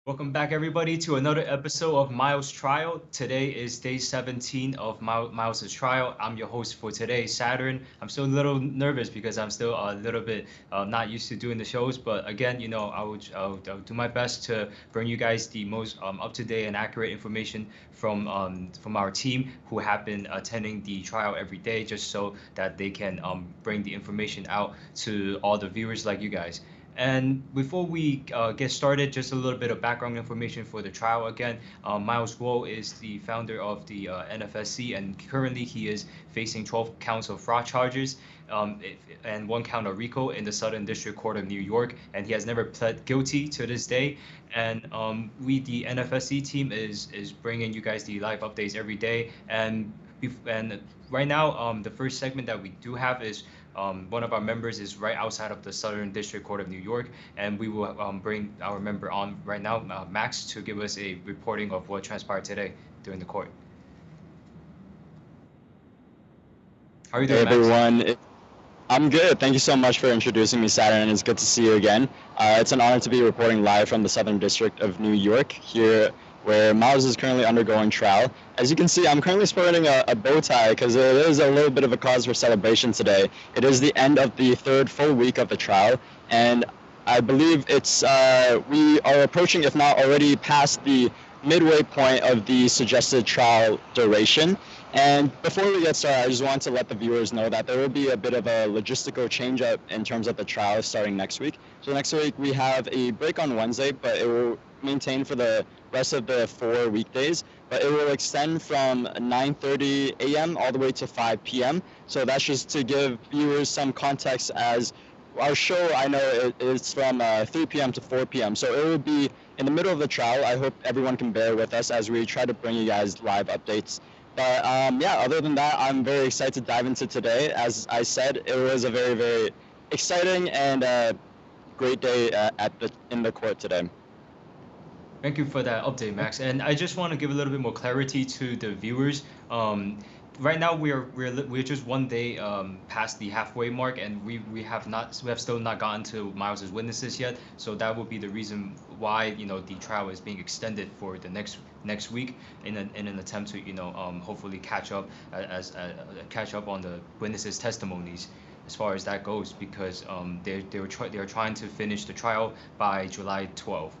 Welcome back, everybody, to another episode of Miles' Trial. Today is day 17 of Miles' trial. I'm your host for today, Saturn. I'm still a little nervous because I'm still a little bit not used to doing the shows. But again, I'll do my best to bring you guys the most up-to-date and accurate information from our team who have been attending the trial every day, just so that they can bring the information out to all the viewers like you guys. And before we get started, just a little bit of background information for the trial. Again, Miles Guo is the founder of the NFSC, and currently he is facing 12 counts of fraud charges and 1 count of RICO in the Southern District Court of New York, and he has never pled guilty to this day. And the NFSC team is bringing you guys the live updates every day. And right now, the first segment that we do have is one of our members is right outside of the Southern District Court of New York, and we will bring our member on right now, Max, to give us a reporting of what transpired today during the court. How are you doing, Hey everyone, I'm good. Thank you so much for introducing me, Saturn, and it's good to see you again. It's an honor to be reporting live from the Southern District of New York, here where Miles is currently undergoing trial. As you can see, I'm currently sporting a bow tie because it is a little bit of a cause for celebration today. It is the end of the 3rd full week of the trial, and I believe we are approaching, if not already past the midway point of the suggested trial duration. And before we get started, I just want to let the viewers know that there will be a bit of a logistical change up in terms of the trial starting next week. So next week we have a break on Wednesday, but it will maintain for the rest of the 4 weekdays, but it will extend from 9:30 a.m. all the way to 5 p.m. So that's just to give viewers some context, as our show, I know, is from 3 p.m. to 4 p.m. So it will be in the middle of the trial. I hope everyone can bear with us as we try to bring you guys live updates. But yeah, other than that, I'm very excited to dive into today. As I said, it was a very, very exciting and great day in the court today. Thank you for that update, Max. And I just want to give a little bit more clarity to the viewers. Right now we're just 1 day past the halfway mark, and we have still not gotten to Miles's witnesses yet. So that will be the reason why the trial is being extended for the next week in an attempt to hopefully catch up on the witnesses' testimonies as far as that goes, because they're trying to finish the trial by July 12th.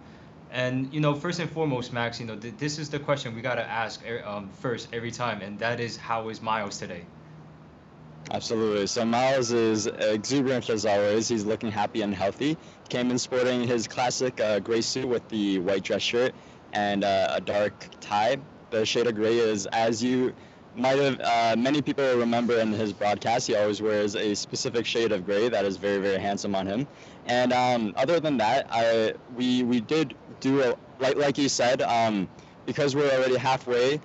And first and foremost, Max, this is the question we gotta ask first every time, and that is, how is Miles today? Absolutely. So Miles is exuberant as always. He's looking happy and healthy. Came in sporting his classic gray suit with the white dress shirt and a dark tie. The shade of gray is, as you might have, many people remember in his broadcast, he always wears a specific shade of gray that is very, very handsome on him. And other than that, we did do like you said, because we're already halfway.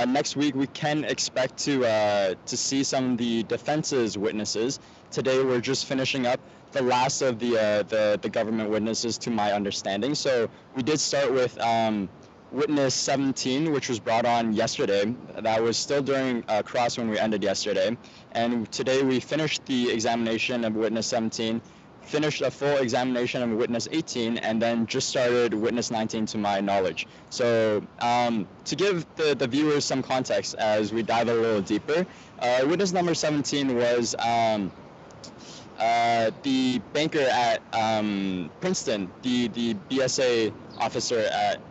Next week we can expect to see some of the defense's witnesses. Today we're just finishing up the last of the government witnesses, to my understanding. So we did start with witness 17, which was brought on yesterday. That was still during cross when we ended yesterday. And today we finished the examination of witness 17, finished a full examination of witness 18, and then just started witness 19 to my knowledge. So to give the viewers some context as we dive a little deeper, witness number 17 was the banker at Princeton, the BSA officer at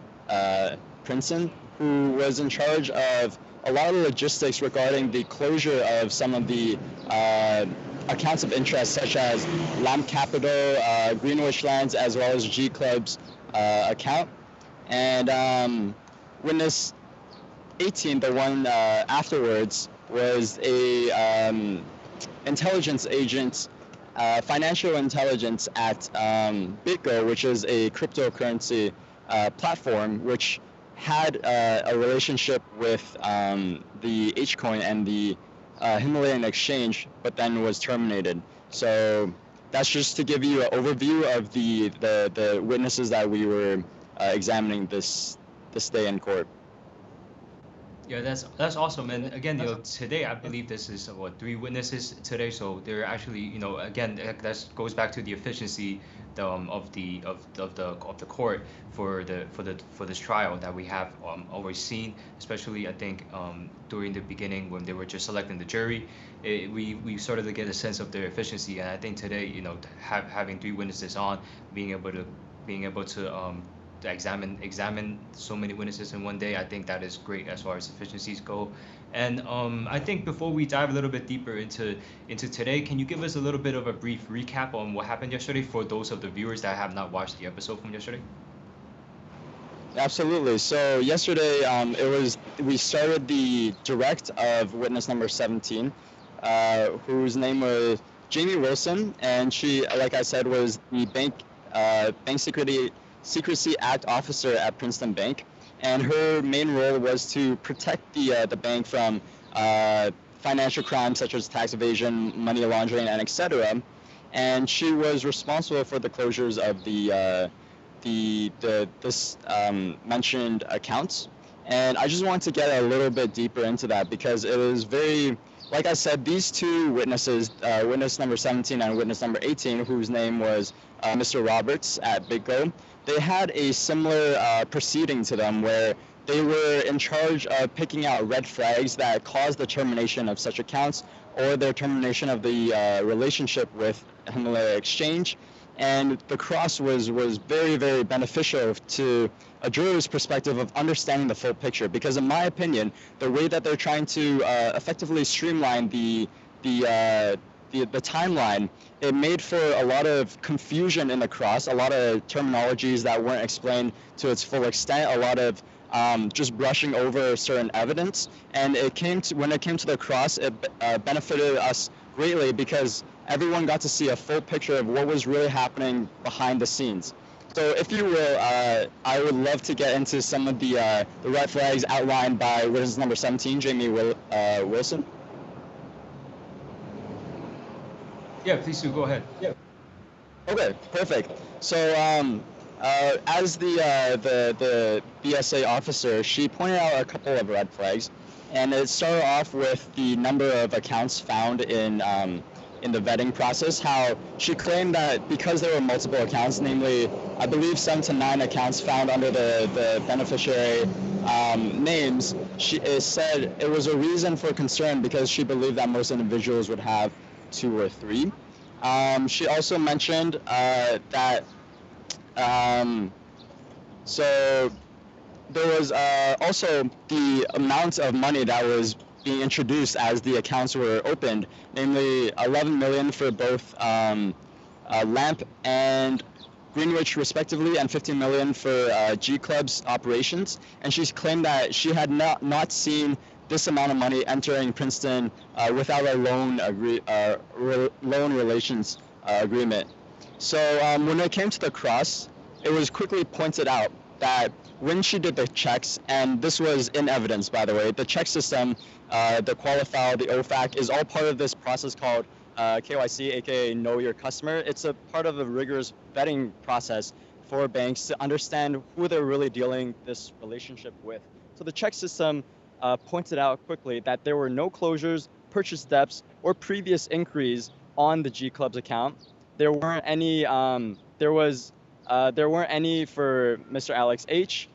Princeton, who was in charge of a lot of logistics regarding the closure of some of the accounts of interest, such as Lamp Capital, Greenwich Lands, as well as G Club's account. And witness 18, the one afterwards, was a intelligence agent, financial intelligence at BitGo, which is a cryptocurrency platform, which had a relationship with the H-Coin and the Himalayan exchange, but then was terminated. So that's just to give you an overview of the witnesses that we were examining this day in court. Yeah, that's awesome. And again, today I believe this is 3 witnesses today. So they're actually, again, that goes back to the efficiency the court for this trial that we have always seen, especially I think during the beginning when they were just selecting the jury. We started to get a sense of their efficiency, and I think today, having 3 witnesses on, being able to examine so many witnesses in one day, I think that is great as far as efficiencies go. And I think before we dive a little bit deeper into today, can you give us a little bit of a brief recap on what happened yesterday for those of the viewers that have not watched the episode from yesterday? Absolutely. So yesterday, we started the direct of witness number 17, whose name was Jamie Wilson, and she, like I said, was the Bank Secrecy Act officer at Princeton Bank, and her main role was to protect the bank from financial crimes such as tax evasion, money laundering, and etc. And she was responsible for the closures of this mentioned accounts. And I just want to get a little bit deeper into that because it was very, like I said, these 2 witnesses, witness number 17 and witness number 18, whose name was Mr. Roberts at BitGo, they had a similar proceeding to them where they were in charge of picking out red flags that caused the termination of such accounts or their termination of the relationship with Himalaya Exchange. And the cross was very, very beneficial to a juror's perspective of understanding the full picture, because in my opinion, the way that they're trying to effectively streamline the timeline, it made for a lot of confusion in the cross, a lot of terminologies that weren't explained to its full extent, a lot of just brushing over certain evidence. And when it came to the cross, it benefited us greatly because everyone got to see a full picture of what was really happening behind the scenes. So if you will, I would love to get into some of the red flags outlined by witness number 17, Jamie Wilson. Yeah, please do. Go ahead. Yeah. Okay, perfect. So as the BSA officer, she pointed out a couple of red flags, and it started off with the number of accounts found in the vetting process. How she claimed that because there were multiple accounts, namely, I believe 7 to 9 accounts found under the beneficiary names, she said it was a reason for concern because she believed that most individuals would have 2 or 3. She also mentioned that so there was also the amount of money that was being introduced as the accounts were opened, namely 11 million for both LAMP and Greenwich respectively, and 15 million for G Club's operations. And she claimed that she had not seen this amount of money entering Princeton without a loan relations agreement. So when it came to the cross, it was quickly pointed out that when she did the checks, and this was in evidence, by the way, the check system, the Qualifile, the OFAC, is all part of this process called KYC, aka Know Your Customer. It's a part of a rigorous vetting process for banks to understand who they're really dealing this relationship with. So the check system pointed out quickly that there were no closures, purchase debts, or previous inquiries on the G Club's account. There weren't any. There weren't any for Mr. Alex H,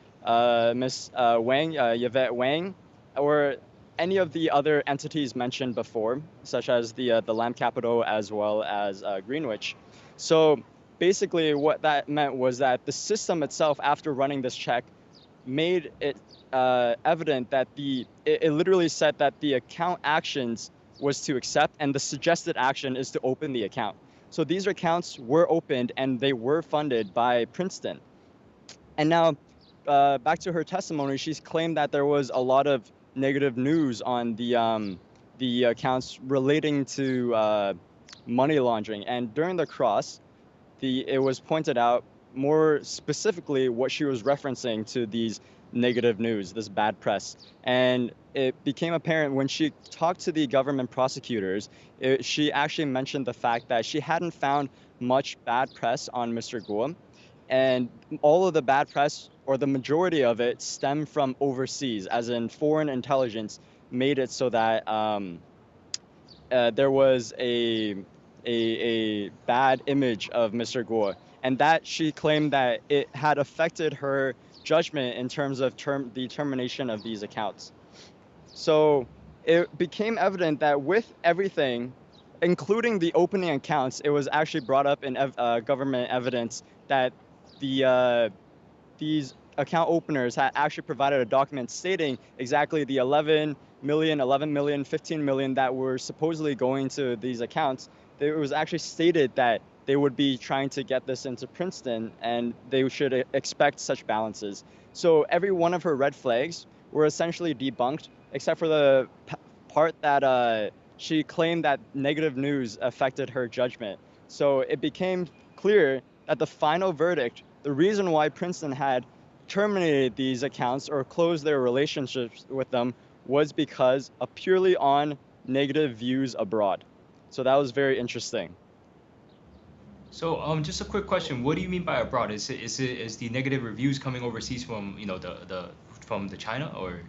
Miss Wang, Yvette Wang, or any of the other entities mentioned before, such as the Lamb Capital as well as Greenwich. So basically, what that meant was that the system itself, after running this check, made it evident that it literally said that the account actions was to accept, and the suggested action is to open the account. So these accounts were opened and they were funded by Princeton. And now, back to her testimony, she's claimed that there was a lot of negative news on the accounts relating to money laundering. And during the cross, it was pointed out more specifically what she was referencing to these negative news, this bad press. And it became apparent when she talked to the government prosecutors, she actually mentioned the fact that she hadn't found much bad press on Mr. Guo. And all of the bad press, or the majority of it, stemmed from overseas, as in foreign intelligence made it so that there was a bad image of Mr. Guo. and that she claimed that it had affected her judgment in terms of the termination of these accounts. So it became evident that with everything, including the opening accounts, it was actually brought up in government evidence that these account openers had actually provided a document stating exactly the 11 million, 15 million that were supposedly going to these accounts. It was actually stated that they would be trying to get this into Princeton and they should expect such balances. So every one of her red flags were essentially debunked, except for the part that she claimed that negative news affected her judgment. So it became clear that the final verdict, the reason why Princeton had terminated these accounts or closed their relationships with them, was because of purely on negative views abroad. So that was very interesting. So just a quick question: what do you mean by abroad? Is the negative reviews coming overseas from from the China or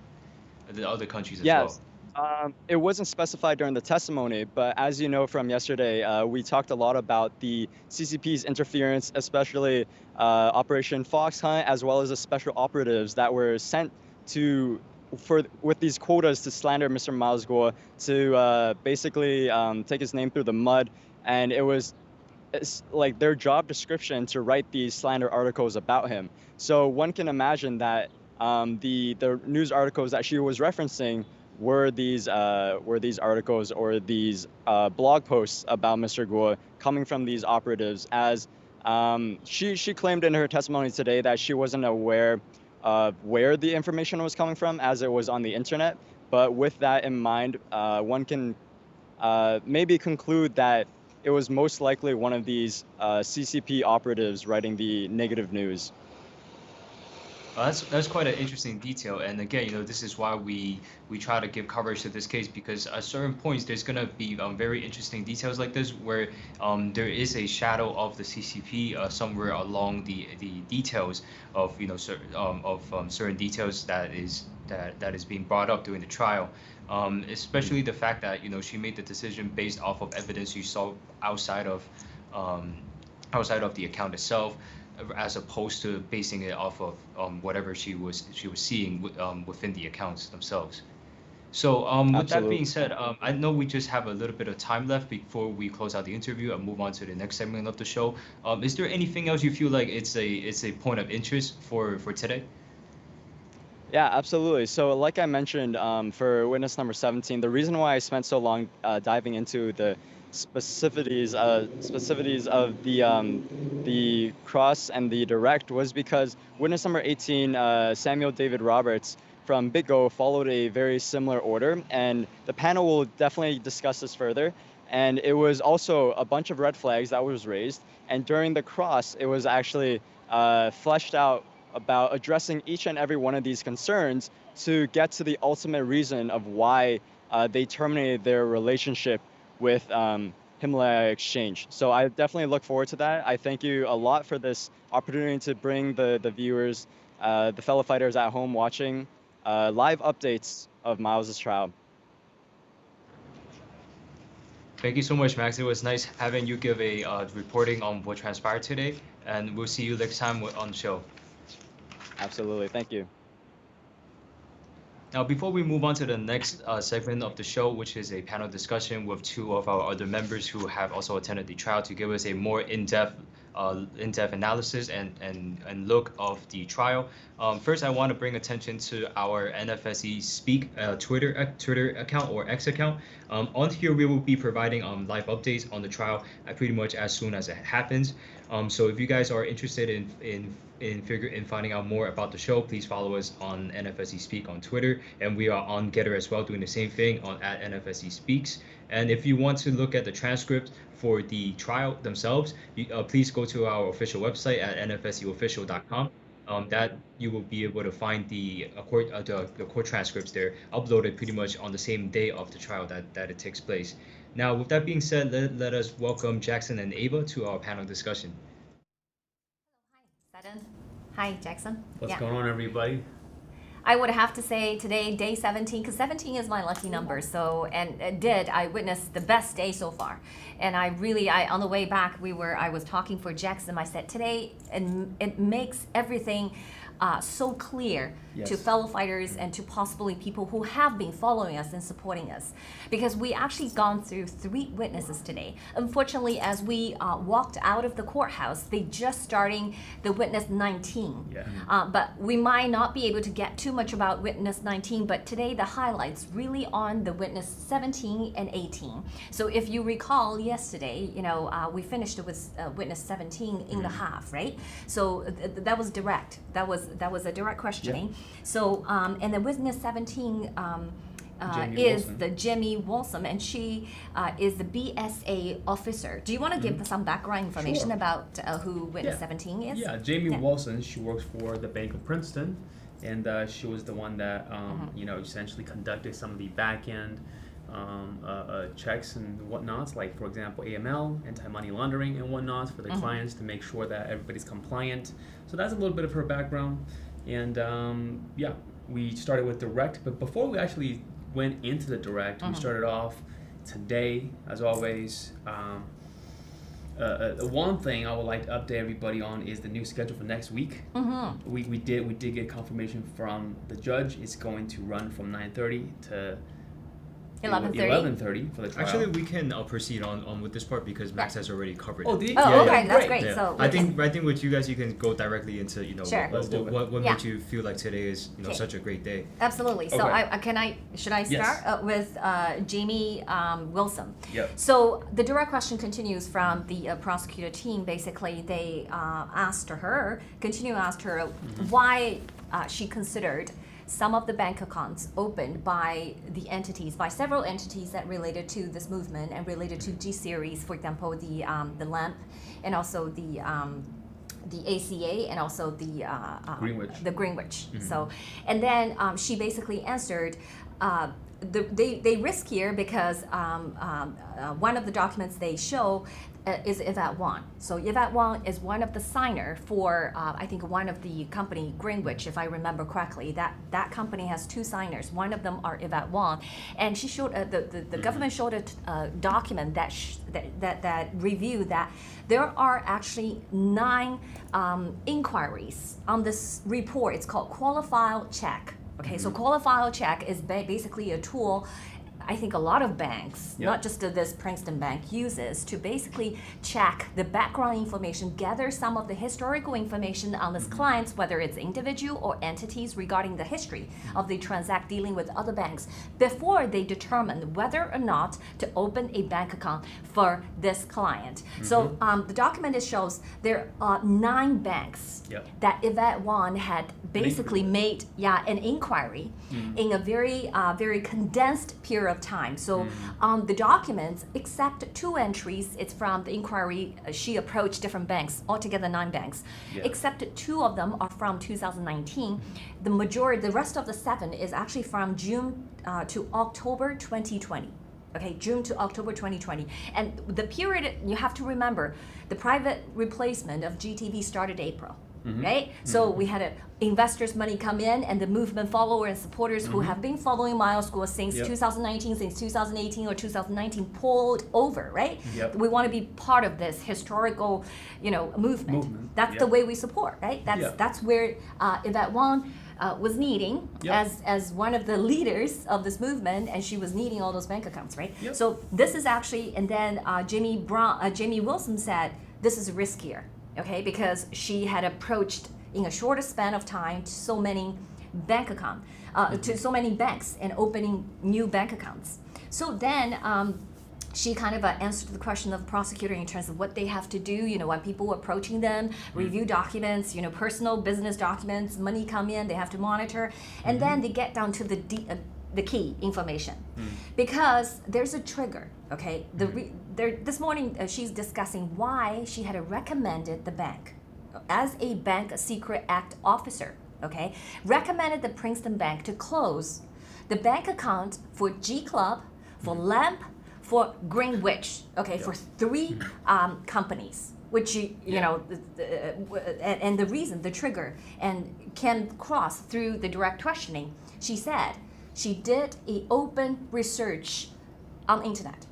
the other countries as Yes. well? It wasn't specified during the testimony, but as you know from yesterday, we talked a lot about the CCP's interference, especially Operation Fox Hunt, as well as the special operatives that were sent to with these quotas to slander Mr. Miles Guo, to basically take his name through the mud, and it's like their job description to write these slander articles about him. So one can imagine that the news articles that she was referencing were these articles or these blog posts about Mr. Guo coming from these operatives, as she claimed in her testimony today that she wasn't aware of where the information was coming from, as it was on the internet. But with that in mind, one can maybe conclude that it was most likely one of these CCP operatives writing the negative news. That's quite an interesting detail, and again, this is why we try to give coverage to this case, because at certain points there's gonna be very interesting details like this where there is a shadow of the CCP somewhere along the details of certain details that is being brought up during the trial, especially the fact that she made the decision based off of evidence she saw outside of the account itself, as opposed to basing it off of whatever she was seeing within the accounts themselves. So with that being said, I know we just have a little bit of time left before we close out the interview and move on to the next segment of the show. Is there anything else you feel like it's a point of interest for today? Yeah, absolutely. So like I mentioned, for witness number 17, the reason why I spent so long diving into the specificities of the cross and the direct was because witness number 18, Samuel David Roberts from BitGo, followed a very similar order, and the panel will definitely discuss this further. And it was also a bunch of red flags that was raised, and during the cross, it was actually fleshed out about addressing each and every one of these concerns to get to the ultimate reason of why they terminated their relationship with Himalaya Exchange. So I definitely look forward to that. I thank you a lot for this opportunity to bring the viewers, the fellow fighters at home watching, live updates of Miles' trial. Thank you so much, Max. It was nice having you give a reporting on what transpired today, and we'll see you next time on the show. Absolutely. Thank you. Now, before we move on to the next segment of the show, which is a panel discussion with two of our other members who have also attended the trial to give us a more in-depth analysis and look of the trial. First, I want to bring attention to our NFSE Speak Twitter account or X account. On here, we will be providing live updates on the trial pretty much as soon as it happens. So if you guys are interested in finding out more about the show, please follow us on NFSE Speak on Twitter, and we are on Getter as well, doing the same thing at NFSE Speaks. And if you want to look at the transcript for the trial themselves, please go to our official website at nfseofficial.com. That you will be able to find the court transcripts there, uploaded pretty much on the same day of the trial that it takes place. Now, with that being said, let us welcome Jackson and Ava to our panel discussion. Hi, Jackson. What's going on, everybody? I would have to say today, day 17, because 17 is my lucky number. So, and I witnessed the best day so far. And I on the way back, I was talking for Jackson. I said today, and it makes everything so clear to fellow fighters and to possibly people who have been following us and supporting us. Because we actually gone through 3 witnesses today. Unfortunately, as we walked out of the courthouse, they just starting the witness 19. But we might not be able to get too much about witness 19, but today the highlights really on the witness 17 and 18. So if you recall yesterday, we finished with witness 17 in the half, right? So that was direct. That was a direct questioning. So and the witness 17 is the Jimmy Walsum, and she is the BSA officer. Do you want to give some background information about who witness 17 is? Yeah, Jamie Walsum, she works for the Bank of Princeton, and she was the one that essentially conducted some of the back-end checks and whatnots, like for example AML, anti-money laundering and whatnots for the clients to make sure that everybody's compliant. So that's a little bit of her background. And we started with direct, but before we actually went into the direct, we started off today, as always. One thing I would like to update everybody on is the new schedule for next week. We did get confirmation from the judge. It's going to run from 9:30 to 11:30 for the trial. Actually, we can proceed on with this part because Max has already covered it. Okay, that's great. Yeah. So I think with you guys, you can go directly into what made you feel like today is such a great day. Absolutely. So should I start with Jamie Wilson? Yep. So the direct question continues from the prosecutor team. Basically, they asked her why she considered some of the bank accounts opened by several entities that related to this movement and related to G series, for example, the LAMP, and also the ACA, and also the Greenwich. So, and then she basically answered. They risk here because one of the documents they show is Yvette Wang. So Yvette Wang is one of the signer for I think one of the company Greenwich, if I remember correctly. That company has 2 signers. One of them are Yvette Wang, and she showed the government showed a document that reviewed that there are actually 9 inquiries on this report. It's called Qualified Check. Okay, so Qualified Check is basically a tool I think a lot of banks, not just this Princeton Bank, uses to basically check the background information, gather some of the historical information on its clients, whether it's individual or entities, regarding the history of the transact dealing with other banks, before they determine whether or not to open a bank account for this client. So the document shows there are 9 banks that Yvette Wang had basically made an inquiry in a very condensed period of time. So the documents, except 2 entries, it's from the inquiry she approached different banks, altogether 9 banks, except 2 of them are from 2019. The rest of the 7 is actually from June to October 2020. Okay, June to October 2020. And the period, you have to remember, the private replacement of GTV started April. Right? So we had investors' money come in, and the movement followers and supporters who have been following Miles School since 2019, since 2018 or 2019 pulled over, right? We want to be part of this historical, movement. That's the way we support, right? That's where Yvette Wang was needing as one of the leaders of this movement, and she was needing all those bank accounts, right? So this is actually, and then Jamie Wilson said, this is riskier. Okay, because she had approached in a shorter span of time to so many bank accounts, to so many banks, and opening new bank accounts. So then she kind of answered the question of the prosecutor in terms of what they have to do, when people are approaching them, review documents, personal business documents, money come in, they have to monitor, and then they get down to the key information, because there's a trigger. Okay, this morning she's discussing why she had recommended the bank as a Bank Secret Act officer. Okay, recommended the Princeton Bank to close the bank account for G Club, for LAMP, for Greenwich. Okay, for 3 companies. which you know, and the reason, the trigger, and can cross through the direct questioning. She said she did an open research on internet.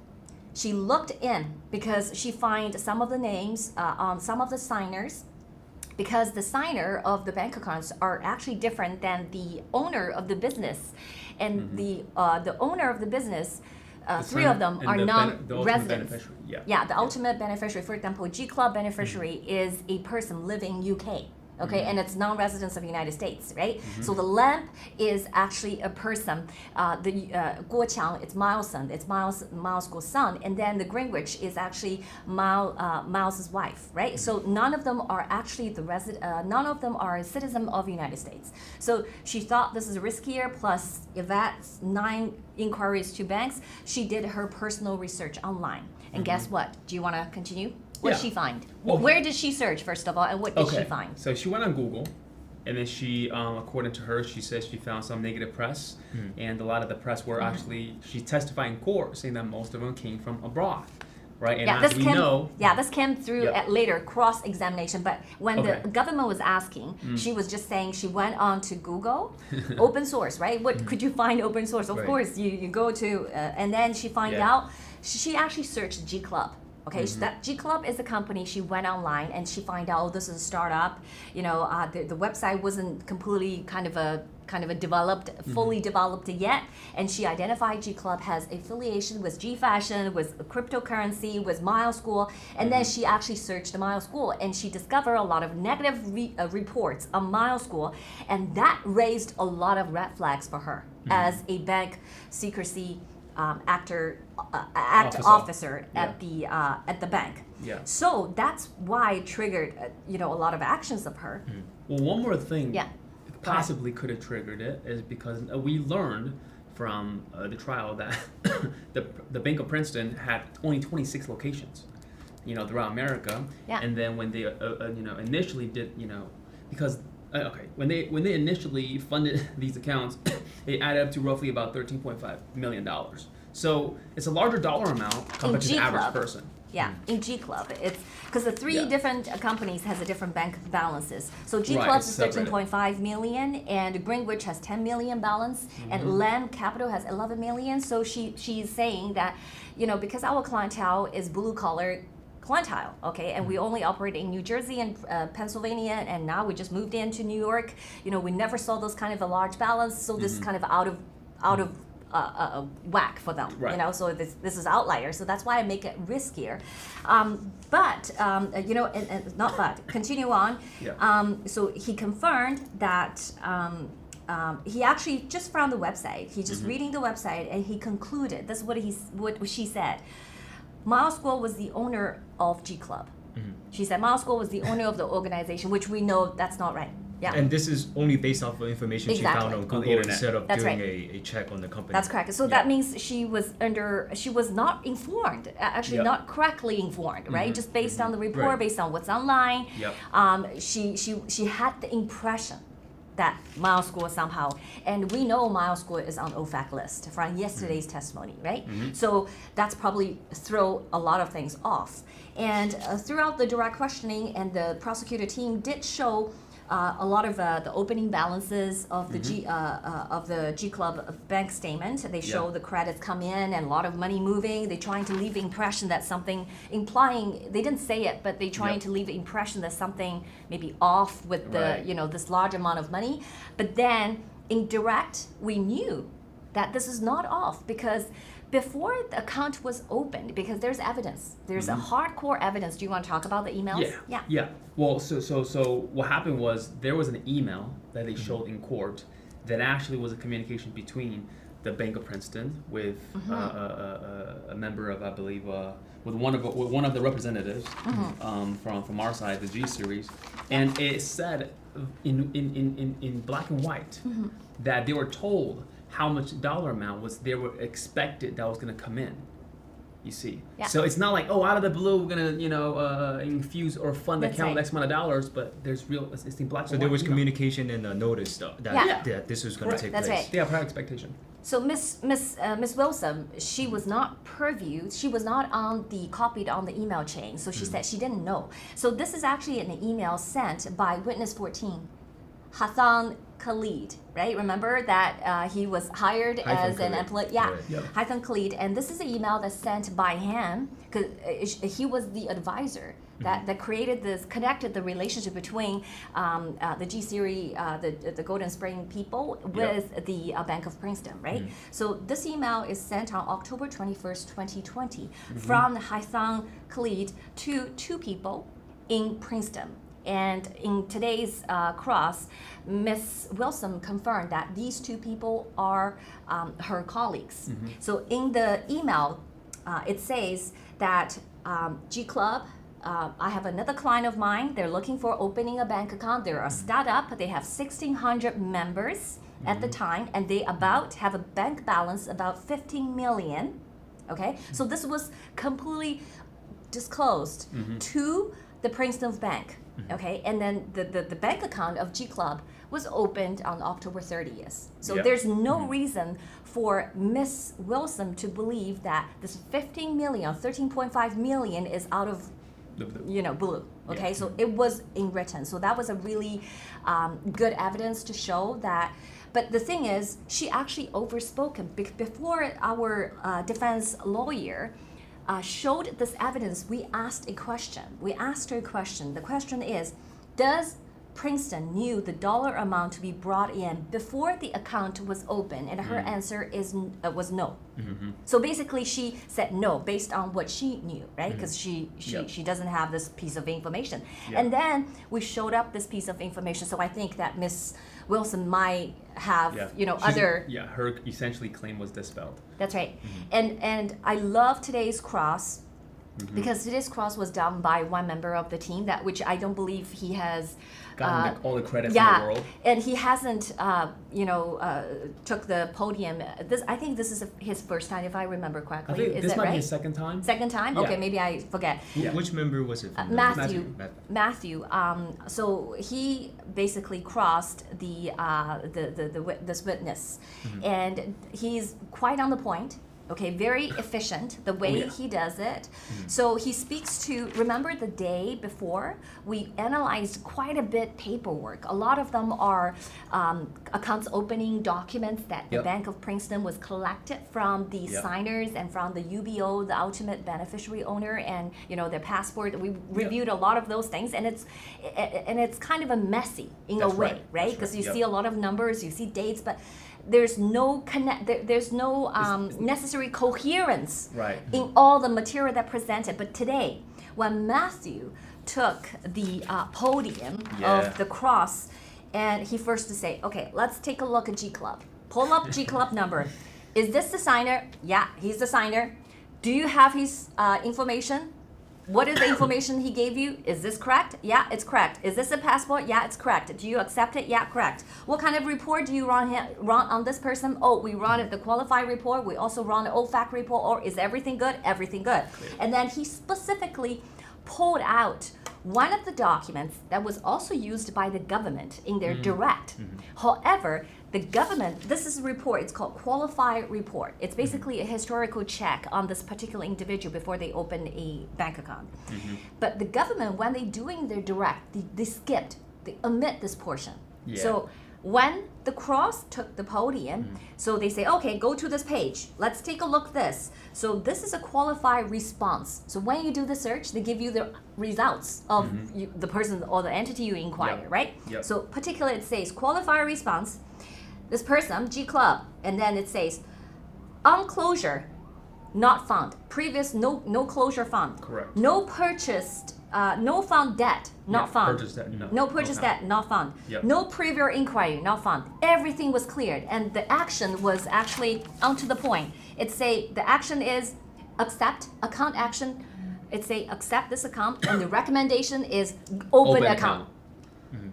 She looked in because she find some of the names on some of the signers, because the signer of the bank accounts are actually different than the owner of the business, and the owner of the business. Three of them are non-residents. The ultimate beneficiary. For example, G Club beneficiary is a person living in UK, okay, and it's non-residents of the United States, right? So the lamp is actually a person. The Guo Qiang, it's Miles' son. It's Miles Guo's son, and then the Greenwich is actually Miles's wife, right? So none of them are actually none of them are a citizen of the United States. So she thought this is riskier. Plus, if that's 9 inquiries to banks, she did her personal research online. And guess what? Do you want to continue? What did she find? Well, where did she search, first of all, and what did she find? So she went on Google, and then she, according to her, she says she found some negative press, and a lot of the press were actually, she testified in court saying that most of them came from abroad, right? And as we know... this came through at later cross-examination, but when the government was asking, she was just saying she went on to Google, open source, right? What could you find open source? Of course, you go to, and then she find out, she actually searched G Club. Okay, so that G Club is a company. She went online and she find out, oh, this is a startup. You know, the website wasn't completely kind of a developed, fully developed yet. And she identified G Club has affiliation with G Fashion, with cryptocurrency, with Miles School. And then she actually searched the Miles School and she discovered a lot of negative reports on Miles School, and that raised a lot of red flags for her as a bank secrecy officer at the bank. So that's why it triggered a lot of actions of her. Well, one more thing possibly could have triggered it is because we learned from the trial that the Bank of Princeton had only 26 locations, throughout America. And then when they initially did, because when they initially funded these accounts, it added up to roughly about $13.5 million. So it's a larger dollar amount compared to the average person. In G Club, it's because the 3 different companies has a different bank balances. So G Club is 13.5 million, and Greenwich has 10 million balance, and Lamb Capital has 11 million. So she's saying that, because our clientele is blue collar clientele, okay, and we only operate in New Jersey and Pennsylvania, and now we just moved into New York. We never saw those kind of a large balance, so this is kind of out of whack for them, so this is outlier, so that's why I make it riskier. Continue on. So he confirmed that he actually just found the website. He just reading the website, and he concluded, this is what she said. Miles Guo was the owner of G Club. She said Miles Guo was the owner of the organization, which we know that's not right. And this is only based off of information she found on Google instead of doing a check on the company. That's correct. So that means she was not informed, actually not correctly informed, right? Just based on the report, based on what's online. She had the impression that Miles Guo somehow, and we know Miles Guo is on OFAC list from yesterday's testimony, right? So that's probably throw a lot of things off. And throughout the direct questioning, and the prosecutor team did show a lot of the opening balances of the G Club bank statement. They show the credits come in and a lot of money moving. They're trying to leave the impression that something, implying, they didn't say it, but they're trying to leave the impression that something maybe off with the this large amount of money. But then in direct, we knew that this is not off, because before the account was opened, because there's evidence, there's a hardcore evidence. Do you want to talk about the emails? Yeah. Well, so what happened was there was an email that they showed in court that actually was a communication between the Bank of Princeton with a member of, I believe, with one of the representatives from our side, the G series, and it said in black and white that they were told how much dollar amount they were expected that was going to come in. You see, so it's not like, out of the blue we're gonna infuse or fund the account with X amount of dollars, but there's it's in black and white. So there was communication and a notice that this was going to take place. Right. Yeah, prior expectation. So Miss Wilson, she was not purviewed. She was not copied on the email chain. So she said she didn't know. So this is actually an email sent by witness 14, Hassan Khalid, right? Remember that he was hired as an employee. Yeah, right. Yep. Hassan Khalid, and this is an email that's sent by him because he was the advisor that connected the relationship between the G Series, the Golden Spring people with the Bank of Princeton, right? So this email is sent on October 21st, 2020 from Hassan Khalid to two people in Princeton. And in today's cross, Ms. Wilson confirmed that these two people are her colleagues. So in the email, it says that G Club, I have another client of mine. They're looking for opening a bank account. They're a startup. They have 1,600 members at the time, and they have a bank balance about 15 million. Okay, so this was completely disclosed to the Princeton Bank. Okay, and then the bank account of G Club was opened on October 30th. So there's no reason for Miss Wilson to believe that this 15 million, 13.5 million is out of blue. Okay, so it was in written. So that was a really good evidence to show that. But the thing is, she actually overspoken before our defense lawyer showed this evidence. We asked a question. We asked her a question. The question is, does Princeton knew the dollar amount to be brought in before the account was open? And her answer was no. So basically, she said no based on what she knew, right? Because she doesn't have this piece of information. And then we showed up this piece of information. So I think that Miss Wilson might have other. Yeah, her essentially claim was dispelled. That's right. And I love today's cross. Because today's cross was done by one member of the team, which I don't believe he has gotten all the credit in the world. And he hasn't, took the podium. I think this is his first time, if I remember correctly. I think is this that might right? be his second time. Second time? Yeah. Okay, maybe I forget. Which member was it? From Matthew. So he basically crossed this witness, and he's quite on the point. Okay, very efficient, the way he does it. So he speaks to, remember the day before, we analyzed quite a bit paperwork. A lot of them are accounts opening documents that the Bank of Princeton was collected from the signers and from the UBO, the ultimate beneficiary owner, and their passport. We reviewed a lot of those things, and it's kind of a messy in a way, right? Because you see a lot of numbers, you see dates, but there's no necessary coherence in all the material that presented. But today, when Matthew took the podium of the cross, and he first to say, okay, let's take a look at G Club. Pull up G Club number. Is this the signer? Yeah, he's the signer. Do you have his information? What is the information he gave you? Is this correct? Yeah, it's correct. Is this a passport? Yeah, it's correct. Do you accept it? Yeah, correct. What kind of report do you run on this person? Oh, we run the qualified report. We also run the OFAC report. Or is everything good? Everything good. And then he specifically pulled out one of the documents that was also used by the government in their direct. However, the government, this is a report, it's called qualified report. It's basically a historical check on this particular individual before they open a bank account. But the government, when they're doing their direct, they omit this portion. So when the cross took the podium, so they say, okay, go to this page. Let's take a look at this. So this is a qualified response. So when you do the search, they give you the results of the person or the entity you inquire, right? So particularly it says qualified response, this person, G Club, and then it says, on closure, not found. Previous, no closure found. Correct. No purchased, no found debt, not found. Purchased debt, no purchased debt, not found. No previous inquiry, not found. Everything was cleared, and the action was actually onto the point. It say the action is accept account action. It say accept this account, and the recommendation is open account.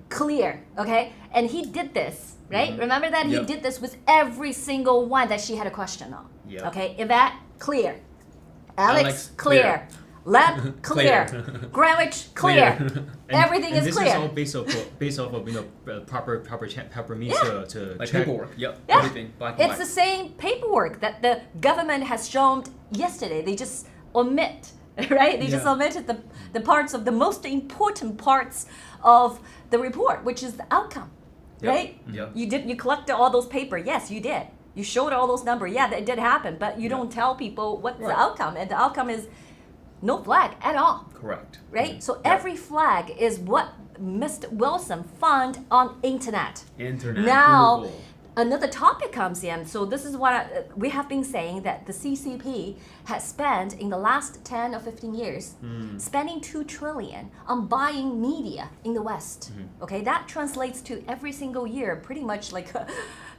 Clear, okay? And he did this, right? Remember that he did this with every single one that she had a question on. Okay, Yvette, clear. Alex, clear. Lamp clear. Greenwich clear. Everything is this clear. is all based off of proper means to Like check. paperwork. Yep. Yeah. Everything. Black and It's the white. same paperwork that the government has shown yesterday. They just omit, right? They just omitted the parts of the most important parts of the report, which is the outcome, right? Yep. You collected all those paper. Yes, you did. You showed all those numbers. Yeah, that did happen, but you don't tell people what's the outcome, and the outcome is no flag at all. Correct. Right? So every flag is what Mr. Wilson found on internet. Internet. Now, Google. another topic comes in. So this is what we have been saying, that the CCP has spent in the last 10 or 15 years, spending $2 trillion on buying media in the West. Okay, that translates to every single year, pretty much like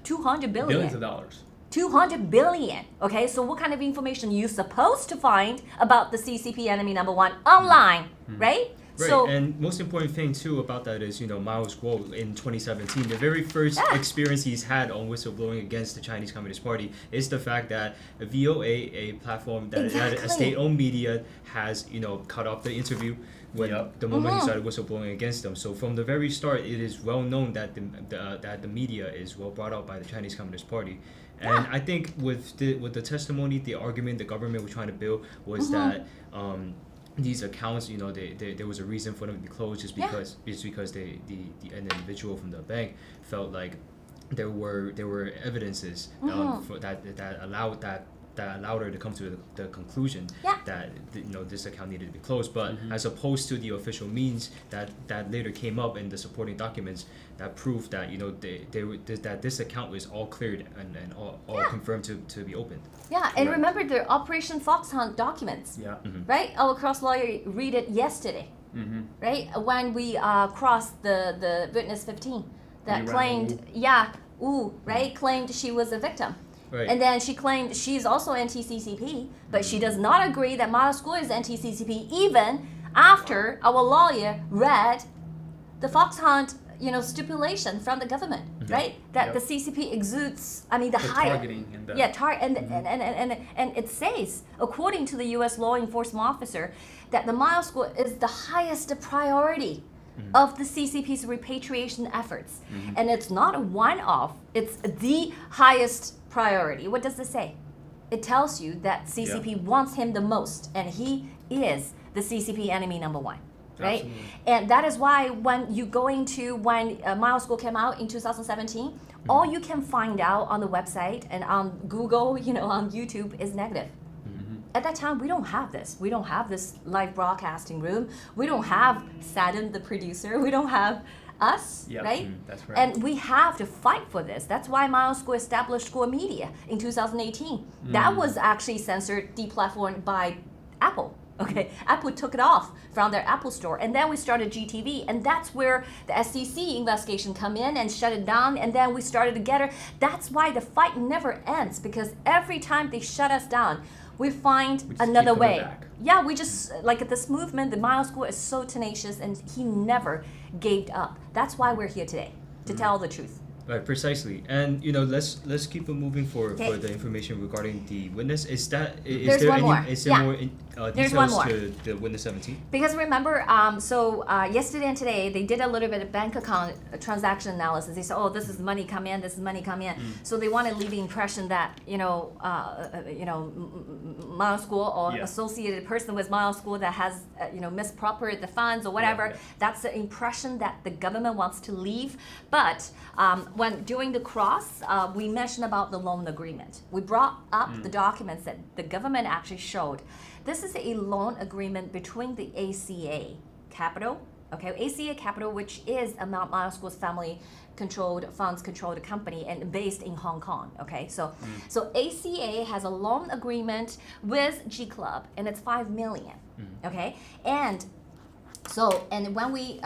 200 billion. Billions of dollars. 200 billion. Okay, so what kind of information are you supposed to find about the CCP enemy number one online, right? Right, So and most important thing too about that is, Mao's Guo in 2017, the very first experience he's had on whistleblowing against the Chinese Communist Party is the fact that VOA, a platform that a state-owned media, has, cut off the interview when the moment he started whistleblowing against them. So from the very start, it is well known that the media is well brought out by the Chinese Communist Party. And I think with the testimony, the argument the government was trying to build was that these accounts, there was a reason for them to be closed just because an individual from the bank felt like there were evidences for that allowed her to come to the conclusion that this account needed to be closed. But as opposed to the official means that later came up in the supporting documents that proved that that this account was all cleared and all confirmed to be opened. yeah, and remember the Operation Foxhunt documents, Yeah. right? Our cross lawyer read it yesterday, right? When we crossed the witness 15 that Lee claimed, right? Claimed she was a victim. Right. And then she claimed she's also anti-CCP, but she does not agree that Mao School is anti-CCP even after our lawyer read the Foxhunt, stipulation from the government, right? That the CCP exudes, the higher targeting and the and it says, according to the U.S. law enforcement officer, that the Mao School is the highest priority of the CCP's repatriation efforts, and it's not a one-off; it's the highest priority. What does it say? It tells you that CCP wants him the most, and he is the CCP enemy number one, right? Absolutely. And that is why when Mao School came out in 2017, all you can find out on the website and on Google, on YouTube is negative. At that time, we don't have this. We don't have this live broadcasting room. We don't have Saturn, the producer. We don't have us, right? That's right. And we have to fight for this. That's why Mao School established School Media in 2018. That was actually censored, deplatformed by Apple. Okay, Apple took it off from their Apple Store, and then we started GTV, and that's where the SEC investigation come in and shut it down, and then we started together. That's why the fight never ends, because every time they shut us down, we find another keep coming way. back. Yeah, we just, like this movement, the Mao School is so tenacious, and he never gave up. That's why we're here today, to tell the truth. Right, precisely. And let's keep it moving for the information regarding the witness. Is there one more. Is there more There's one details more. to the witness 17? Because remember, yesterday and today, they did a little bit of bank account transaction analysis. They said, oh, this is money come in, this is money come in. So they want to leave the impression that, Mao School or associated person with Mao School that has, misappropriated the funds or whatever. That's the impression that the government wants to leave. But when during the cross, we mentioned about the loan agreement. We brought up the documents that the government actually showed. This is a loan agreement between the ACA Capital, ACA Capital, which is a Mao School's family-controlled, funds-controlled company and based in Hong Kong. So ACA has a loan agreement with G Club, and it's $5 million. And when we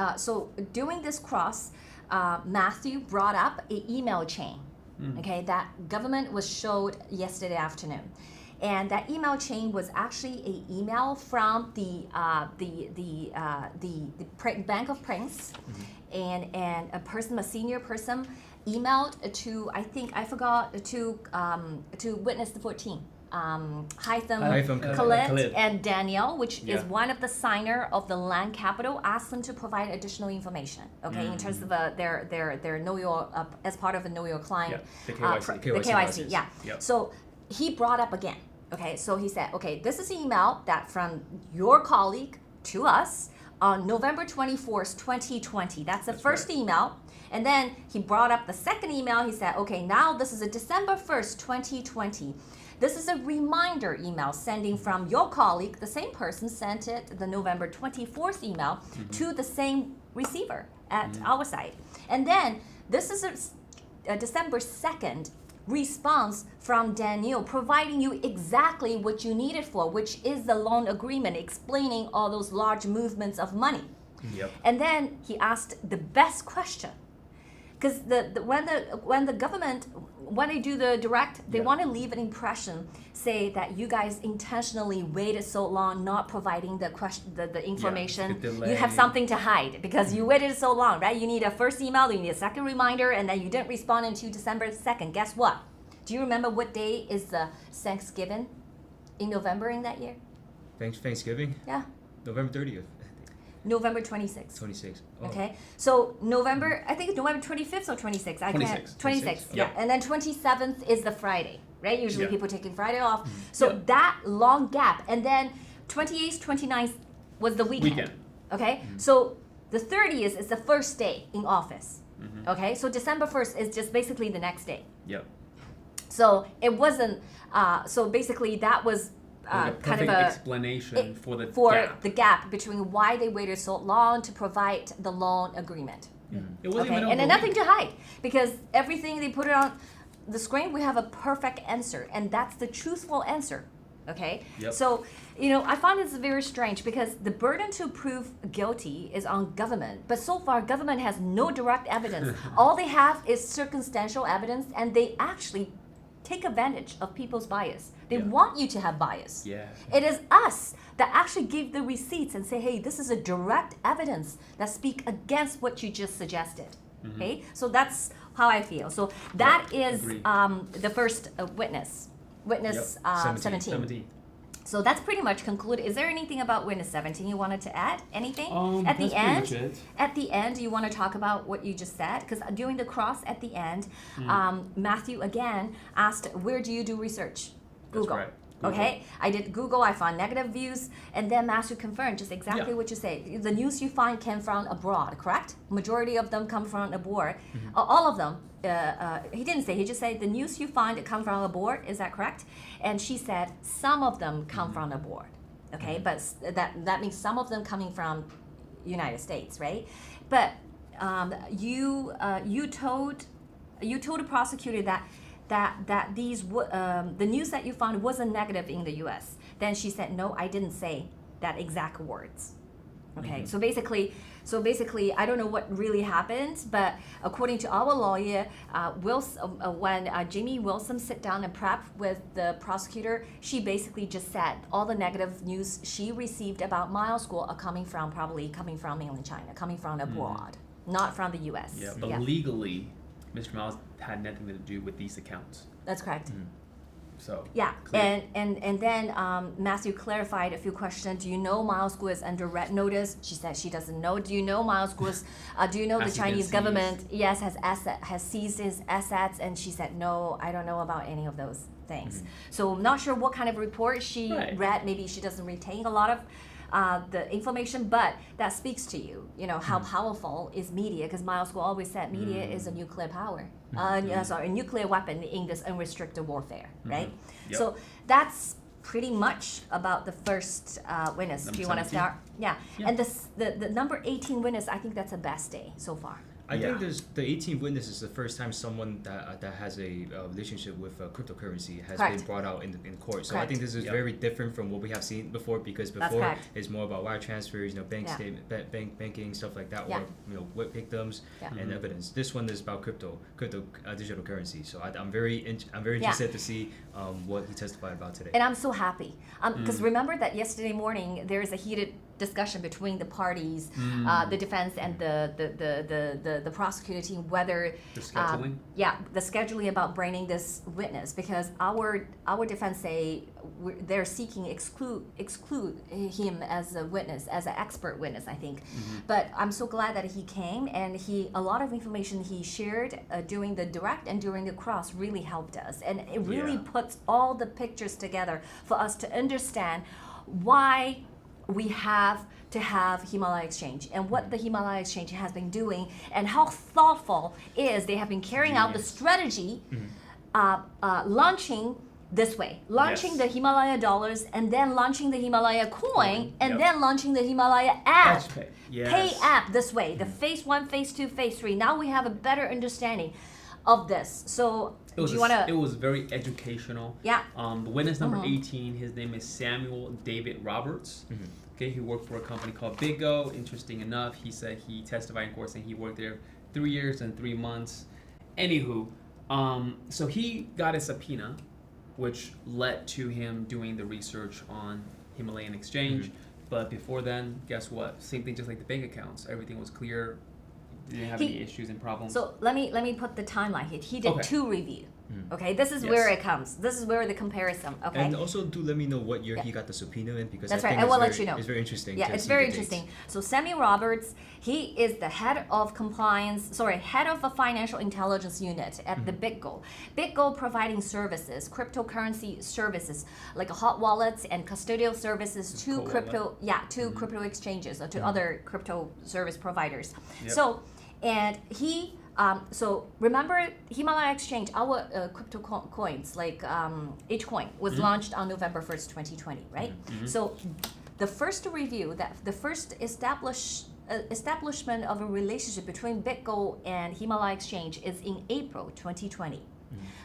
during this cross, Matthew brought up an email chain, that government was showed yesterday afternoon. And that email chain was actually an email from the Bank of Prince, and a senior person emailed to, I forgot, to witness the 14. Khalid and Danielle, which is Yeah. one of the signer of the land capital, asked them to provide additional information. Okay, in terms of their know your as part of the know your client, the KYC. the KYC. Yeah. Yep. So he brought up again. Okay, so he said, okay, this is an email that from your colleague to us on November 24th, 2020. That's the first email. And then he brought up the second email. He said, okay, now this is a December 1st, 2020. This is a reminder email sending from your colleague. The same person sent it, the November 24th email, to the same receiver at our side. And then this is a December 2nd response from Daniel providing you exactly what you need it for, which is the loan agreement explaining all those large movements of money. Yep. And then he asked the best question, because when the government, when they do the direct, they want to leave an impression, say that you guys intentionally waited so long not providing the information. You have something to hide because you waited so long, right? You need a first email, you need a second reminder, and then you didn't respond until December 2nd. Guess what? Do you remember what day is the Thanksgiving in November in that year? Thanksgiving? Yeah. November 30th. November 26th. 26th. Oh. Okay, so November, I think November 25th or 26th. I can't. 26th. Yeah, and then 27th is the Friday, right? Usually people taking Friday off. So that long gap, and then 28th, 29th was the weekend. Okay, so the 30th is the first day in office. Okay, so December 1st is just basically the next day. Yep. So it wasn't. So basically that was. Kind of a explanation for the gap between why they waited so long to provide the loan agreement. It wasn't even and then nothing to hide because everything they put it on the screen, we have a perfect answer, and that's the truthful answer. Okay, so I found this very strange because the burden to prove guilty is on government, but so far government has no direct evidence. All they have is circumstantial evidence, and they actually take advantage of people's bias. They want you to have bias. Yeah. It is us that actually give the receipts and say, hey, this is a direct evidence that speak against what you just suggested. Okay, so that's how I feel. So that is the first witness 17. So that's pretty much concluded. Is there anything about witness 17 you wanted to add? Anything? At the end, at the end, you want to talk about what you just said? Because during the cross at the end, Matthew again asked, where do you do research? Google. That's right. Google. Okay, I did Google, I found negative views, and then Matthew confirmed just exactly what you say. The news you find came from abroad, correct? Majority of them come from abroad. All of them, he didn't say, he just said the news you find come from abroad, is that correct? And she said some of them come from abroad, okay? But that means some of them coming from United States, right? But you told the prosecutor that these the news that you found wasn't negative in the U.S. Then she said, no, I didn't say that exact words. Okay, so basically, I don't know what really happened, but according to our lawyer, when Jimmy Wilson sit down and prep with the prosecutor, she basically just said all the negative news she received about Miles School are probably coming from mainland China, coming from abroad, not from the U.S. Yeah, but legally, Mr. Miles had nothing to do with these accounts. That's correct. So yeah, clear. and then Matthew clarified a few questions. Do you know Miles School is under red notice? She said she doesn't know. Do you know Miles School is? Do you know the Chinese government? Yes, has seized his assets, and she said no, I don't know about any of those things. So I'm not sure what kind of report she read. Maybe she doesn't retain a lot of the information, but that speaks to you know, how powerful is media, because Miles School always said media is a nuclear power, a nuclear weapon in this unrestricted warfare, right? So that's pretty much about the first witness. Number Do you want to 17? start? Yeah. And the number 18 witness, I think that's the best day so far. I think the 18th witness is the first time someone that has a relationship with cryptocurrency has been brought out in court. So I think this is very different from what we have seen before, because before it's more about wire transfers, bank statement, banking, stuff like that, or what victims and evidence. This one is about crypto digital currency. So I'm very interested to see what he testified about today. And I'm so happy because remember that yesterday morning there is a heated discussion between the parties, the defense and the prosecutor team, whether The scheduling? the scheduling about bringing this witness, because our defense say they're seeking exclude him as a witness, as an expert witness, I think. But I'm so glad that he came, and a lot of information he shared during the direct and during the cross really helped us, and it really puts all the pictures together for us to understand why we have to have Himalaya Exchange and what the Himalaya Exchange has been doing and how thoughtful is they have been carrying out the strategy, launching this way, launching the Himalaya dollars and then launching the Himalaya coin and then launching the Himalaya app, pay app this way, the phase 1, phase 2, phase 3. Now we have a better understanding of this. So it was very educational. Yeah. The witness number 18, his name is Samuel David Roberts. Okay, he worked for a company called Big O. Interesting enough, he said he testified in court saying he worked there 3 years and 3 months. Anywho, so he got a subpoena, which led to him doing the research on Himalayan Exchange. But before then, guess what? Same thing, just like the bank accounts. Everything was clear. Didn't have any issues and problems. So let me put the timeline here. He did 2 reviews. Okay, this is Yes. where it comes. This is where the comparison. Okay. And also, do let me know what year he got the subpoena in, because That's I right. think I will it's let you know. It's very interesting. Yeah, to it's see very the dates. interesting. So Samuel Roberts, he is the head of head of a financial intelligence unit at the BitGo. BitGo providing services, cryptocurrency services like hot wallets and custodial services to crypto exchanges or to other crypto service providers. Yep. So, and he. So remember Himalaya Exchange, our crypto coins, like each coin was launched on November 1st, 2020, right? So the first review, the first establishment of a relationship between BitGo and Himalaya Exchange is in April 2020.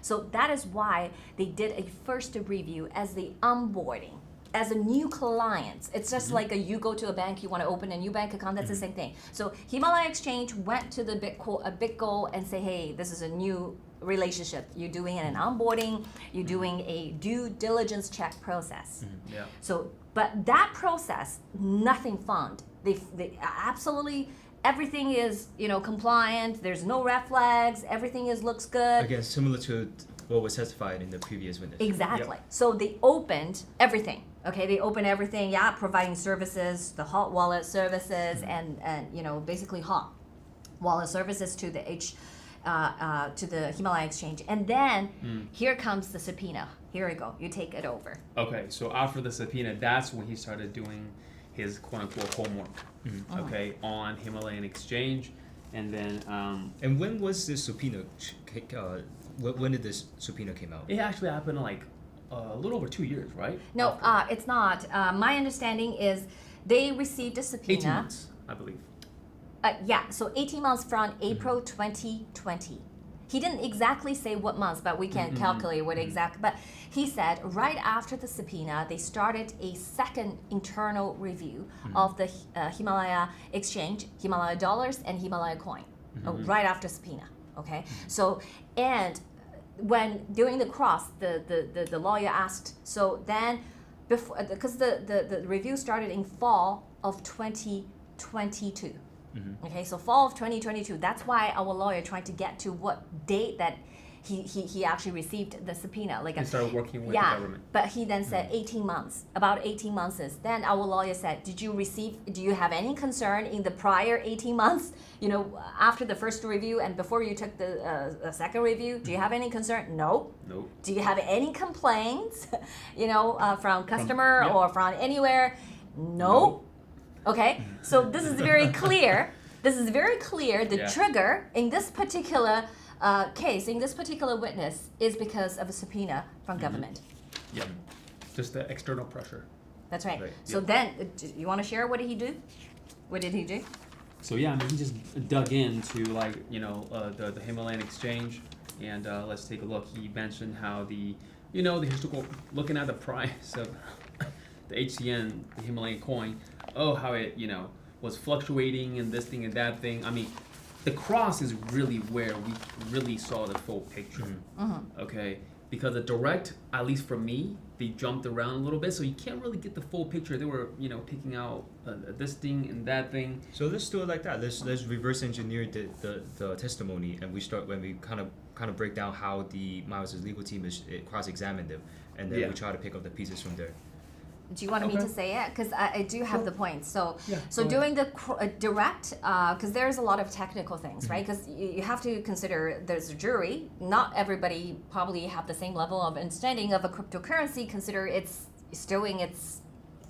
So that is why they did a first review as the onboarding. As a new client, it's just like you go to a bank, you want to open a new bank account, that's the same thing. So Himalaya Exchange went to the BitGo and say, hey, this is a new relationship. You're doing an onboarding, you're doing a due diligence check process. So, but that process, nothing found. They absolutely, everything is, compliant, there's no red flags, everything looks good. Again, similar to what was testified in the previous witness. Exactly. So they opened everything. Okay, they opened everything. Providing services, the hot wallet services, and basically hot wallet services to the Himalaya Exchange. And then here comes the subpoena. Here we go. You take it over. Okay, so after the subpoena, that's when he started doing his quote-unquote homework. Okay, on Himalayan Exchange, and then. And when was this subpoena? When did this subpoena came out? It actually happened like a little over 2 years, right? No, it's not. My understanding is they received a subpoena. 18 months, I believe. So 18 months from April 2020. He didn't exactly say what months, but we can calculate what exact. But he said right after the subpoena, they started a second internal review of the Himalaya Exchange, Himalaya dollars and Himalaya coin, right after subpoena. Okay, so and when during the cross, the lawyer asked. So then, because the review started in fall of 2022. Okay, so fall of 2022. That's why our lawyer tried to get to what date that he actually received the subpoena. Like he started working with the government. But he then said 18 months, about 18 months. Then our lawyer said, do you have any concern in the prior 18 months, after the first review and before you took the second review, do you have any concern? No. Nope. Do you have any complaints, from customer or from anywhere? No. Okay, so this is very clear. The trigger in this particular case, in this particular witness, is because of a subpoena from government. Yeah, just the external pressure. That's right. So then, you want to share what did he do? What did he do? So he just dug into the Himalayan Exchange, and let's take a look. He mentioned how the historical, looking at the price of the HCN, the Himalayan coin, how it was fluctuating and this thing and that thing. I mean, the cross is really where we really saw the full picture. Okay, because the direct, at least for me, they jumped around a little bit, so you can't really get the full picture. They were, picking out this thing and that thing. So let's do it like that. Let's reverse engineer the testimony, and we start when we kind of break down how the Miles' legal team is cross-examined them, and then we try to pick up the pieces from there. Do you want me to say it? Because I do have the points. So go doing the direct, because there's a lot of technical things, right? Because you have to consider there's a jury. Not everybody probably have the same level of understanding of a cryptocurrency. Consider it's still in its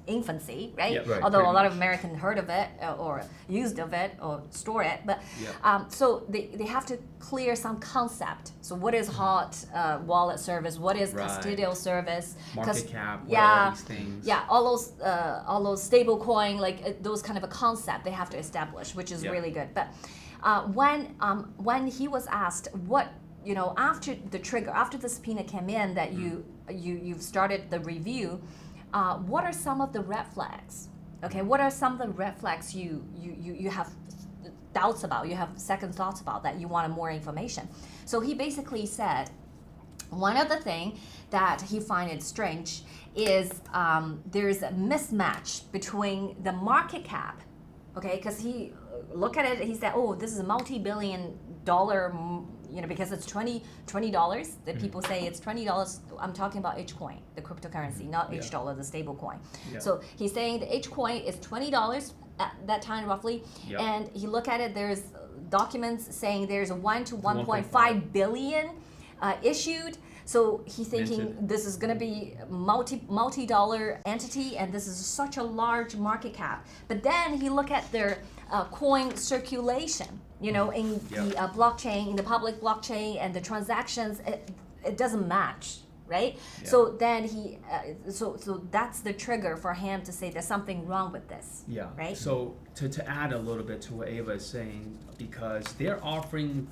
infancy, right? Yeah, right, Although a lot much. of Americans heard of it or used of it or store it, but so they have to clear some concept. So what is hot wallet service? What is custodial service? Market cap, all these things. Yeah, all those stable coin, like those kind of a concept they have to establish, which is really good. But when he was asked what, after the trigger, after the subpoena came in that you've started the review, what are some of the red flags? Okay, what are some of the red flags you have doubts about, you have second thoughts about, that you want more information? So he basically said one of the things that he find it strange is there's a mismatch between the market cap, okay, because he look at it, he said, oh, this is a multi-billion dollar, because it's $20, that people say it's $20. I'm talking about H coin, the cryptocurrency, not H dollar, the stable coin. So he's saying the H coin is $20 at that time roughly, and he look at it, there's documents saying there's a 1 to 1.5 billion issued. So he's thinking this is going to be multi-dollar entity, and this is such a large market cap. But then he look at their coin circulation, in the blockchain, in the public blockchain, and the transactions, it doesn't match, right? So then he, so that's the trigger for him to say there's something wrong with this. Right. So to add a little bit to what Ava is saying, because they're offering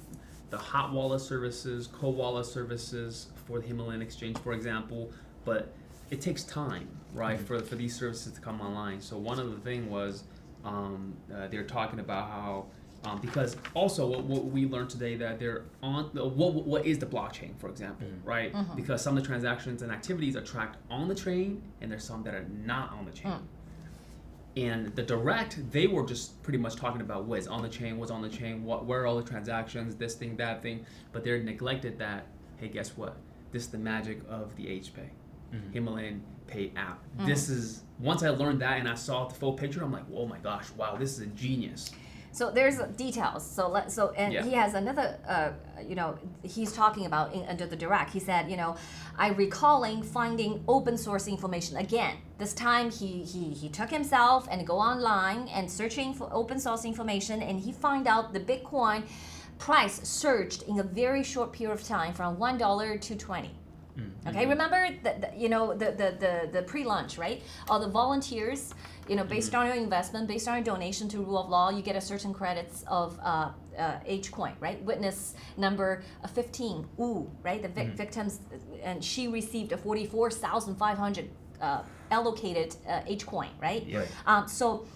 the hot wallet services, cold wallet services for the Himalayan exchange, for example, but it takes time, right, for these services to come online. So one of the things was they're talking about how because also what we learned today that they're on what is the blockchain, for example, right? Because some of the transactions and activities are tracked on the chain, and there's some that are not on the chain. And the direct, they were just pretty much talking about what's on the chain, where are all the transactions, this thing, that thing, but they're neglected that, hey, guess what? This is the magic of the HPay, Himalayan Pay app. This is, once I learned that and I saw the full picture, I'm like, oh my gosh, wow, this is a genius. So there's details. He has another, he's talking about under the direct. He said, I recalling finding open source information again. This time he took himself and go online and searching for open source information, and he find out the Bitcoin price surged in a very short period of time from $1 to $20. Okay, remember the pre-launch, right? All the volunteers, based on your investment, based on your donation to rule of law, you get a certain credits of H coin, right? Witness number 15, right? The victims, and she received a 44,500 allocated H coin, right? So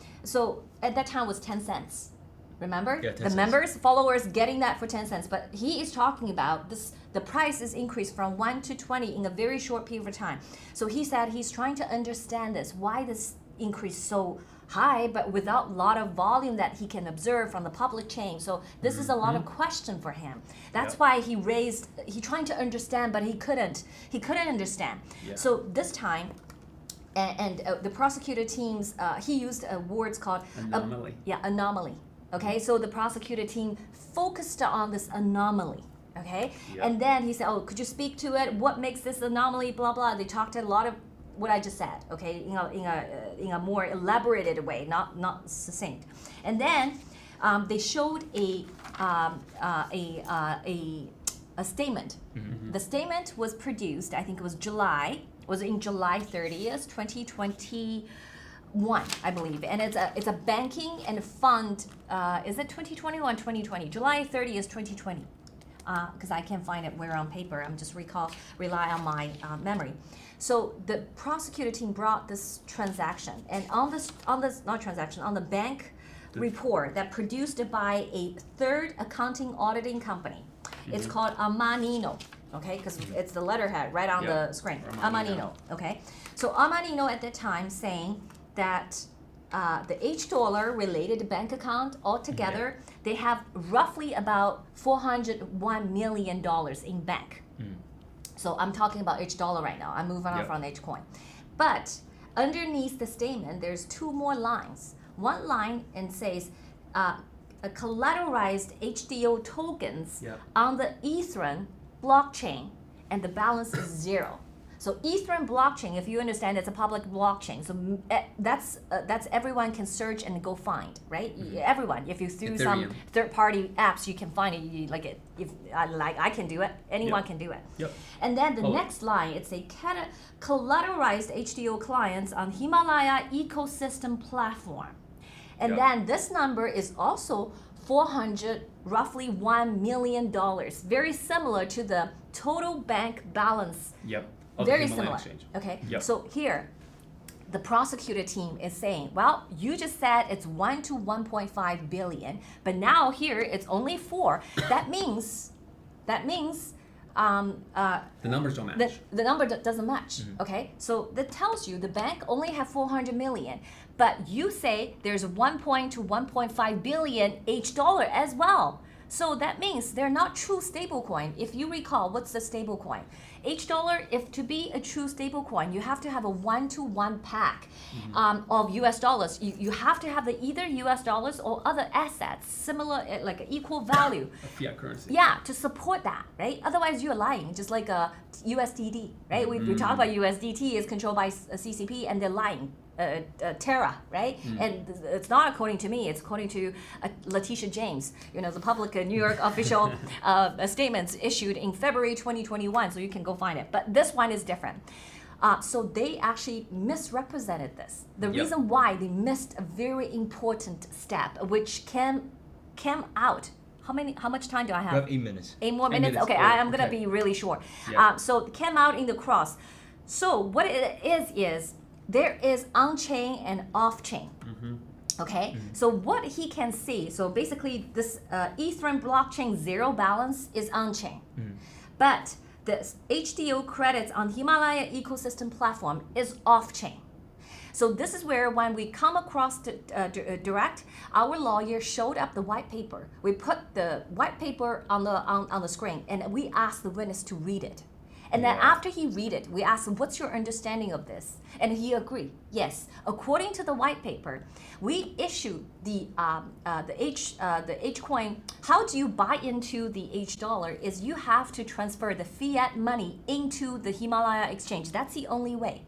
at that time was 10 cents. Remember? Yeah, 10 the cents. members, followers getting that for 10 cents. But he is talking about this, the price is increased from 1 to 20 in a very short period of time. So he said he's trying to understand this, why this increase so high, but without a lot of volume that he can observe from the public chain. So this is a lot of question for him. That's why he trying to understand, but he couldn't understand. So this time, and the prosecutor teams, he used words called anomaly. Anomaly. Okay, so the prosecutor team focused on this anomaly. Okay, and then he said, "Oh, could you speak to it? What makes this anomaly? Blah blah." They talked a lot of what I just said. Okay, in a more elaborated way, not succinct. And then they showed a statement. The statement was produced. I think it was in July 30th, 2021, I believe, and it's a banking and fund. Is it 2021, 2020? July 30th, 2020. Because I can't find it where on paper. I'm just rely on my memory. So the prosecutor team brought this transaction, and on the bank report that produced by a third accounting auditing company. It's called Amanino. okay, because it's the letterhead right on the screen. Amanino, okay. So Amanino at the time saying that the $H related bank account altogether, they have roughly about $401 million in bank. So I'm talking about $H right now. I'm moving on from H coin. But underneath the statement, there's two more lines. One line and says, collateralized HDO tokens on the Ethereum blockchain, and the balance is 0. So Ethereum blockchain, if you understand, it's a public blockchain. So that's everyone can search and go find, right? Everyone. If you through some third-party apps, you can find it. You, if I can do it, anyone can do it. And then the next line, it's a collateralized HDO clients on Himalaya ecosystem platform. And then this number is also roughly $1 million. Very similar to the total bank balance. Very similar. Exchange. Okay. So here, the prosecutor team is saying, well, you just said it's 1 to 1.5 billion, but now here it's only 4. That means the numbers don't match. The number doesn't match. Okay. So that tells you the bank only have 400 million, but you say there's 1 to 1.5 billion $H as well. So that means they're not true stablecoin. If you recall, what's the stablecoin? $H, if to be a true stablecoin, you have to have a 1-to-1 pack of US dollars. You have to have either US dollars or other assets, similar, like equal value. A fiat currency. Yeah, to support that, right? Otherwise, you're lying, just like a USDT, right? We talk about USDT is controlled by CCP, and they're lying. Terra, right? And it's not according to me, it's according to Letitia James, the public New York official statements issued in February 2021, so you can go find it. But this one is different. So they actually misrepresented this. The reason why they missed a very important step, which came out. How much time do I have? You have 8 minutes. 8 more minutes? Okay, I'm going to be really short. So it came out in the cross. So what it is there is on-chain and off-chain. Okay, so what he can see, so basically this Ethereum blockchain 0 balance is on-chain, but the HDO credits on Himalaya ecosystem platform is off-chain. So this is where when we come across direct, our lawyer showed up the white paper. We put the white paper on the screen, and we asked the witness to read it. And then after he read it, we asked him, what's your understanding of this? And he agreed, yes. According to the white paper, we issued the H coin. How do you buy into the $H is you have to transfer the fiat money into the Himalaya exchange. That's the only way.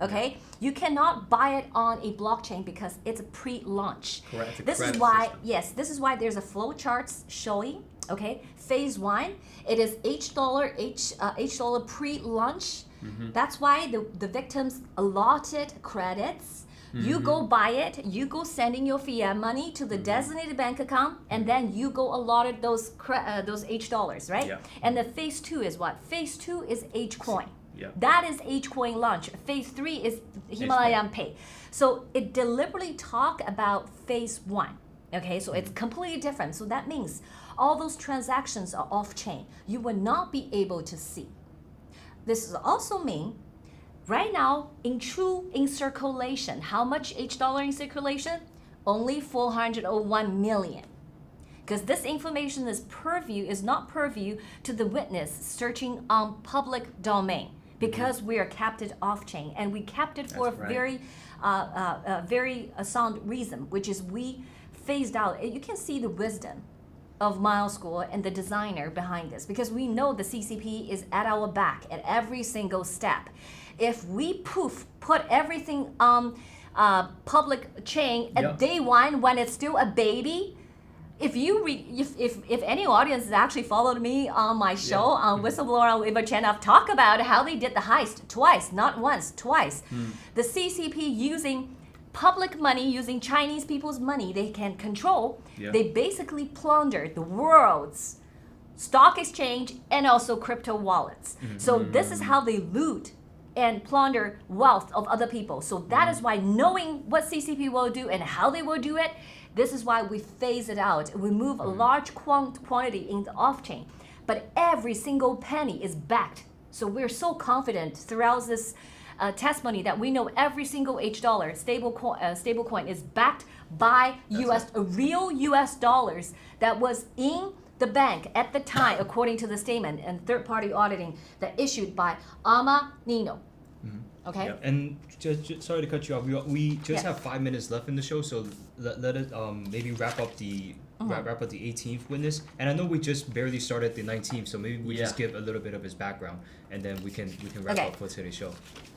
Okay, you cannot buy it on a blockchain because it's a pre-launch. Correct. This is why, this is why there's a flow charts showing. Okay, phase 1, it is $H pre-launch. That's why the victims allotted credits. You go buy it, you go sending your fiat money to the designated bank account, and then you go allotted those $H, right? And the phase 2 is what? Phase 2 is H coin. That is H coin launch. Phase 3 is Himalayan Pay. So it deliberately talk about phase 1. Okay, so it's completely different. So that means all those transactions are off-chain. You will not be able to see. This also mean right now in circulation, how much $H in circulation? Only 401 million. Because this information is not purview to the witness searching on public domain, because we are kept it off-chain, and we kept it for very sound reason, which is we phased out. You can see the wisdom of Miles School and the designer behind this, because we know the CCP is at our back at every single step. If we put everything on public chain at day 1 when it's still a baby, if any audience has actually followed me on my show on Whistleblower on Weibo channel, I've talked about how they did the heist twice, not once, twice. The CCP using public money, using Chinese people's money they can control, they basically plundered the world's stock exchange and also crypto wallets. So this is how they loot and plunder wealth of other people. So that is why, knowing what CCP will do and how they will do it, this is why we phase it out. We move a large quantity in the off-chain. but every single penny is backed. So we're so confident throughout this testimony that we know every single H dollar stable coin is backed by real US dollars that was in the bank at the time, according to the statement and third-party auditing that issued by Nino. Okay. Yeah, and just sorry to cut you off. We just have 5 minutes left in the show, so let us maybe wrap up the 18th witness. And I know we just barely started the 19th, so maybe we just give a little bit of his background, and then we can wrap up for today's show.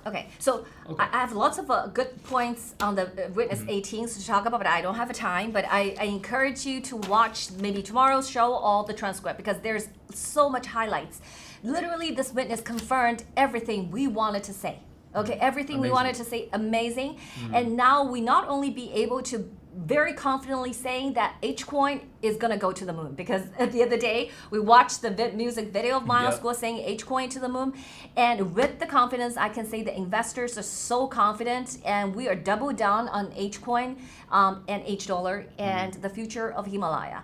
Okay, so I have lots of good points on the witness 18 to talk about, but I don't have the time. But I encourage you to watch maybe tomorrow's show or the transcript because there's so much highlights. Literally, this witness confirmed everything we wanted to say. Okay, everything we wanted to say, amazing. And now we not only be able to very confidently saying that H coin is gonna go to the moon, because at the end of the day, we watched the music video of Miles Guo saying H coin to the moon, and with the confidence, I can say the investors are so confident, and we are double down on H coin and H dollar and the future of Himalaya.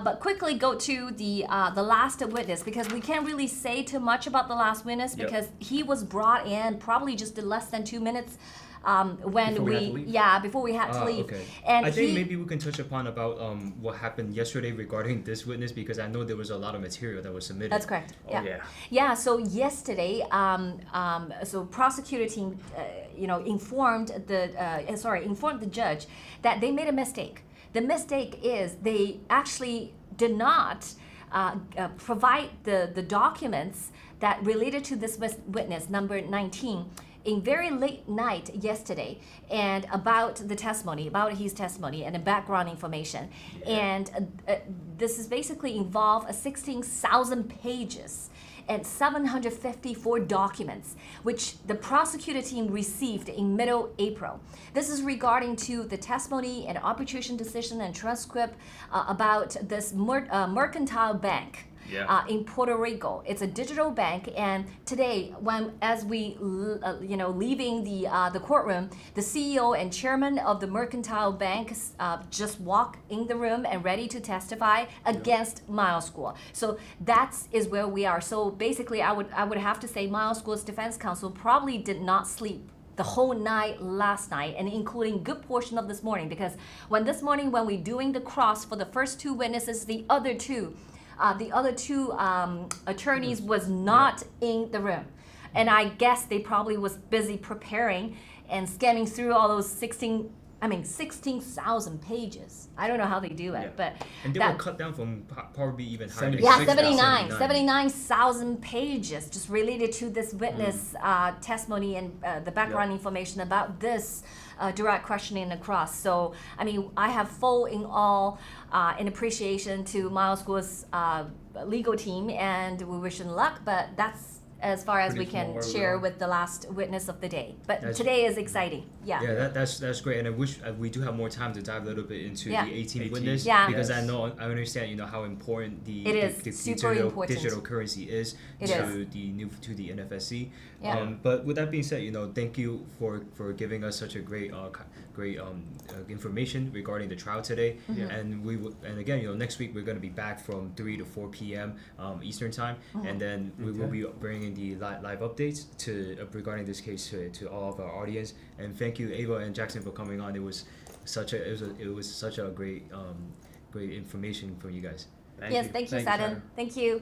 But quickly go to the last witness, because we can't really say too much about the last witness because he was brought in probably just in less than 2 minutes. Before we had to leave. Okay. And I think maybe we can touch upon about what happened yesterday regarding this witness, because I know there was a lot of material that was submitted. That's correct. Yeah. So yesterday, so prosecutor team, informed the judge that they made a mistake. The mistake is they actually did not provide the documents that related to this witness number 19. In very late night yesterday, and about the testimony, about his testimony and the background information. And this is basically involved 16,000 pages and 754 documents, which the prosecutor team received in middle April. This is regarding to the testimony and arbitration decision and transcript about this mercantile bank. In Puerto Rico. It's a digital bank, and today, as we leaving the courtroom, the CEO and chairman of the mercantile bank just walk in the room and ready to testify against Miles Guo. So that is where we are. So basically, I would have to say Miles Guo's defense counsel probably did not sleep the whole night last night, and including good portion of this morning, because this morning when we're doing the cross for the first two witnesses, the other two attorneys was not in the room, and I guess they probably was busy preparing and scanning through all those 16,000 pages. I don't know how they do it, but and they were cut down from probably even higher. 79,000 pages just related to this witness testimony and the background information about this direct questioning across. So I have full in all in appreciation to Miles Guo's legal team, and we wish him luck, but that's as far as we can share with the last witness of the day. But today is exciting. That's great, and I wish we do have more time to dive a little bit into the 18th witness, because I understand how important the digital currency is to the NFSC. But with that being said, thank you for giving us such a great information regarding the trial today. And again, next week we're going to be back from 3 to 4 p.m. Eastern time, and then we will be bringing the live updates regarding this case to all of our audience. And thank you, Ava and Jackson, for coming on. It was such a great information from you guys. Thank you, Saturn. Thank you.